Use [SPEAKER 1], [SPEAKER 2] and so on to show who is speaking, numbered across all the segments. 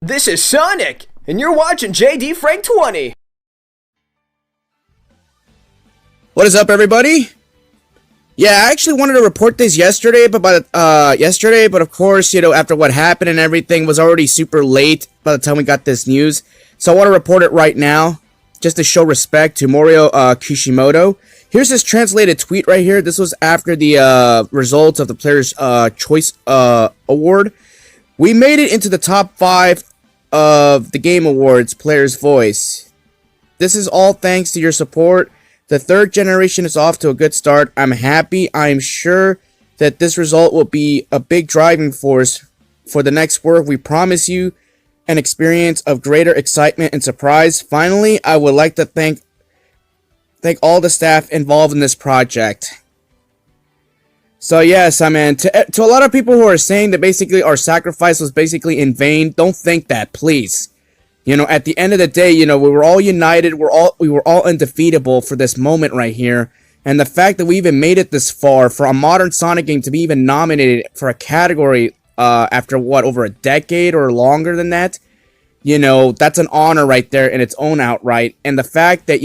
[SPEAKER 1] This is Sonic, and you're watching JD Frank 20.
[SPEAKER 2] What is up, everybody? Yeah, I actually wanted to report this yesterday, but of course, after what happened and everything, was already super late by the time we got this news. So I want to report it right now, just to show respect to Morio Kishimoto. Here's his translated tweet right here. This was after the results of the Player's Choice Award. We made it into the top 5 of the Game Awards Player's Voice. This is all thanks to your support. The third generation is off to a good start. I'm happy. I'm sure that this result will be a big driving force for the next work. We promise you an experience of greater excitement and surprise. Finally, I would like to thank all the staff involved in this project. So yes, I mean, to a lot of people who are saying that basically our sacrifice was basically in vain, don't think that, please. At the end of the day, we were all united. We were all undefeatable for this moment right here. And the fact that we even made it this far for a modern Sonic game to be even nominated for a category after over a decade or longer than that, that's an honor right there in its own outright. And the fact that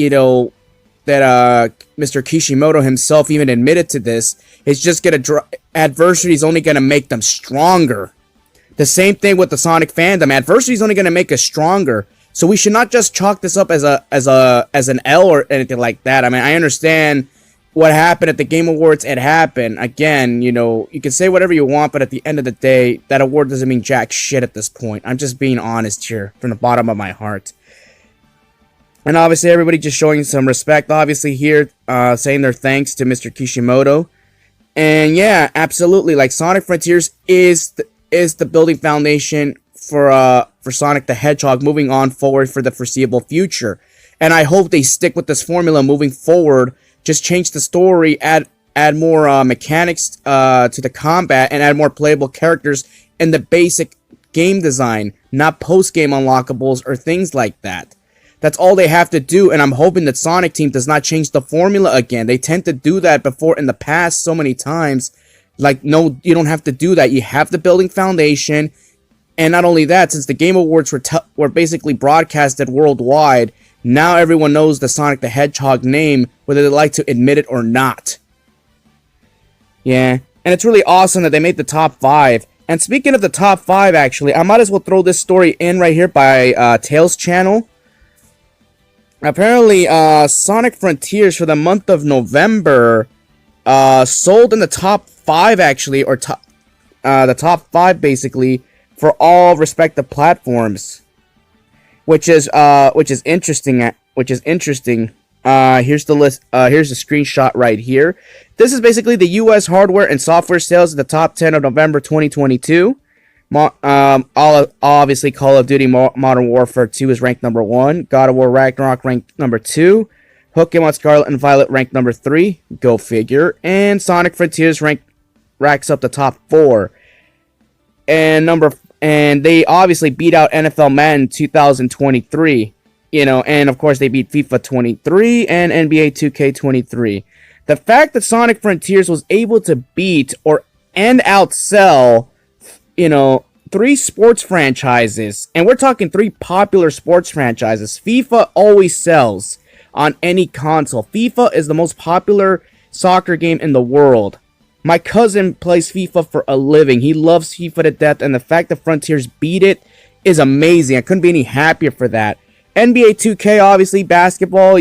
[SPEAKER 2] that Mr. Kishimoto himself even admitted to this is just adversity is only gonna make them stronger. The same thing with the Sonic fandom. Adversity is only going to make us stronger. So we should not just chalk this up as an L or anything like that. I mean, I understand what happened at the Game Awards. It happened. Again, you can say whatever you want, but at the end of the day, that award doesn't mean jack shit at this point. I'm just being honest here from the bottom of my heart. And obviously, everybody just showing some respect. Obviously, here, saying their thanks to Mr. Kishimoto. And yeah, absolutely. Like, Sonic Frontiers is the building foundation for Sonic the Hedgehog moving on forward for the foreseeable future. And I hope they stick with this formula moving forward. Just change the story, add more mechanics to the combat, and add more playable characters in the basic game design, not post-game unlockables or things like that. That's all they have to do, and I'm hoping that Sonic Team does not change the formula again. They tend to do that before in the past so many times. Like, no, you don't have to do that. You have the building foundation. And not only that, since the Game Awards were basically broadcasted worldwide, now everyone knows the Sonic the Hedgehog name, whether they like to admit it or not. Yeah, and it's really awesome that they made the top 5. And speaking of the top 5, actually, I might as well throw this story in right here by Tails' channel. Apparently, Sonic Frontiers for the month of November sold in the top 5 actually, or the top 5 basically for all respective platforms, which is interesting. Here's the list. Here's the screenshot right here. This is basically the U.S. hardware and software sales in the top 10 of November 2022. Obviously, Call of Duty Modern Warfare 2 is ranked number 1. God of War Ragnarok ranked number 2. Pokemon Scarlet and Violet ranked number 3. Go figure. And Sonic Frontiers racks up the top 4. And they obviously beat out NFL Madden 2023. And of course they beat FIFA 23 and NBA 2K23. The fact that Sonic Frontiers was able to beat and outsell 3 sports franchises, and we're talking 3 popular sports franchises. FIFA always sells on any console. FIFA is the most popular soccer game in the world. My cousin plays FIFA for a living. He loves FIFA to death, and the fact that Frontiers beat it is amazing. I couldn't be any happier for that. NBA 2K, obviously, basketball.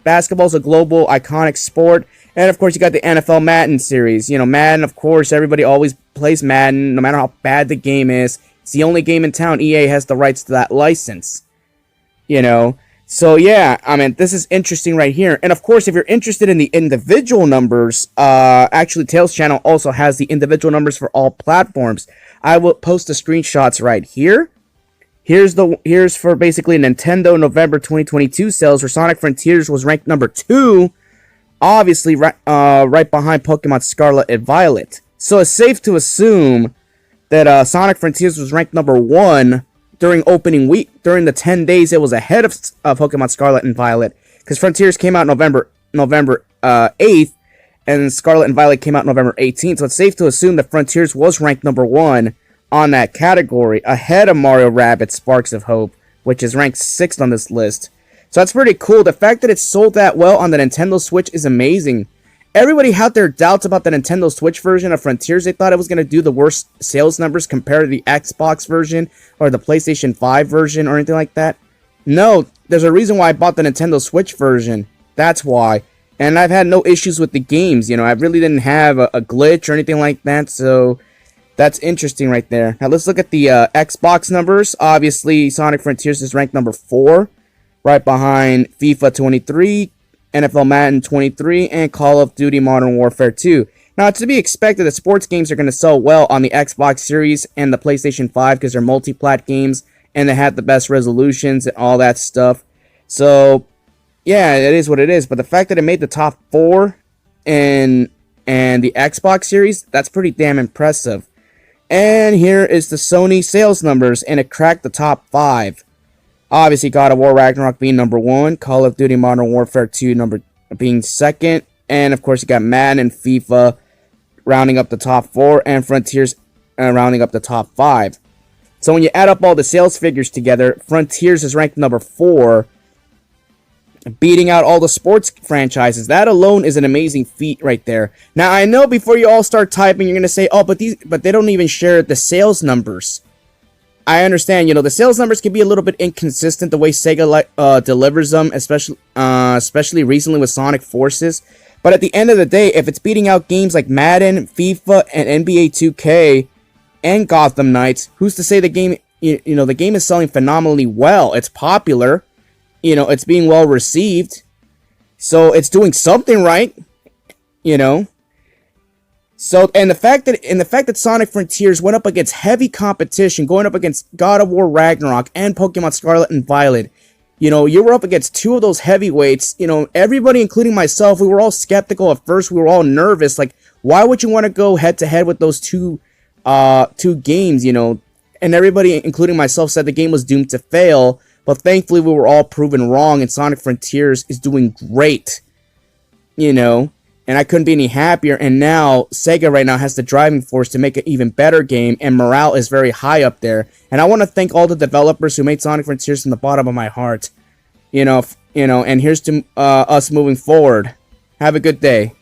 [SPEAKER 2] Basketball's a global, iconic sport. And, of course, you got the NFL Madden series. Madden, of course, everybody always plays Madden, no matter how bad the game is. It's the only game in town. EA has the rights to that license. So, yeah, I mean, this is interesting right here. And, of course, if you're interested in the individual numbers, actually, Tails' channel also has the individual numbers for all platforms. I will post the screenshots right here. Here's for basically Nintendo November 2022 sales, where Sonic Frontiers was ranked number 2, obviously right behind Pokemon Scarlet and Violet. So it's safe to assume that Sonic Frontiers was ranked number 1 during opening week. During the 10 days, it was ahead of Pokemon Scarlet and Violet, because Frontiers came out November 8th, and Scarlet and Violet came out November 18th. So it's safe to assume that Frontiers was ranked number 1 on that category, ahead of Mario Rabbids Sparks of Hope, which is ranked 6th on this list. So that's pretty cool. The fact that it sold that well on the Nintendo Switch is amazing. Everybody had their doubts about the Nintendo Switch version of Frontiers. They thought it was going to do the worst sales numbers compared to the Xbox version or the PlayStation 5 version or anything like that. No, there's a reason why I bought the Nintendo Switch version. That's why. And I've had no issues with the games. You know, I really didn't have a glitch or anything like that. So that's interesting right there. Now let's look at the Xbox numbers. Obviously, Sonic Frontiers is ranked number 4. Right behind FIFA 23, NFL Madden 23, and Call of Duty Modern Warfare 2. Now, it's to be expected that sports games are going to sell well on the Xbox Series and the PlayStation 5 because they're multi-plat games and they have the best resolutions and all that stuff. So, yeah, it is what it is. But the fact that it made the top 4 and the Xbox Series, that's pretty damn impressive. And here is the Sony sales numbers, and it cracked the top 5. Obviously, God of War Ragnarok being number 1, Call of Duty Modern Warfare 2 being 2nd, and of course you got Madden and FIFA rounding up the top 4, and Frontiers rounding up the top 5. So when you add up all the sales figures together, Frontiers is ranked number 4, beating out all the sports franchises. That alone is an amazing feat right there. Now I know before you all start typing, you're gonna say, "Oh, but they don't even share the sales numbers." I understand, you know, the sales numbers can be a little bit inconsistent the way Sega delivers them, especially recently with Sonic Forces. But at the end of the day, if it's beating out games like Madden, FIFA, and NBA 2K, and Gotham Knights, who's to say the game, the game is selling phenomenally well. It's popular, it's being well received, so it's doing something right, So, and the fact that Sonic Frontiers went up against heavy competition, going up against God of War Ragnarok and Pokemon Scarlet and Violet, you were up against 2 of those heavyweights. Everybody, including myself, we were all skeptical at first. We were all nervous. Like, why would you want to go head to head with those two games? And everybody, including myself, said the game was doomed to fail. But thankfully, we were all proven wrong, and Sonic Frontiers is doing great. And I couldn't be any happier, and now SEGA right now has the driving force to make an even better game, and morale is very high up there. And I want to thank all the developers who made Sonic Frontiers from the bottom of my heart. And here's to us moving forward. Have a good day.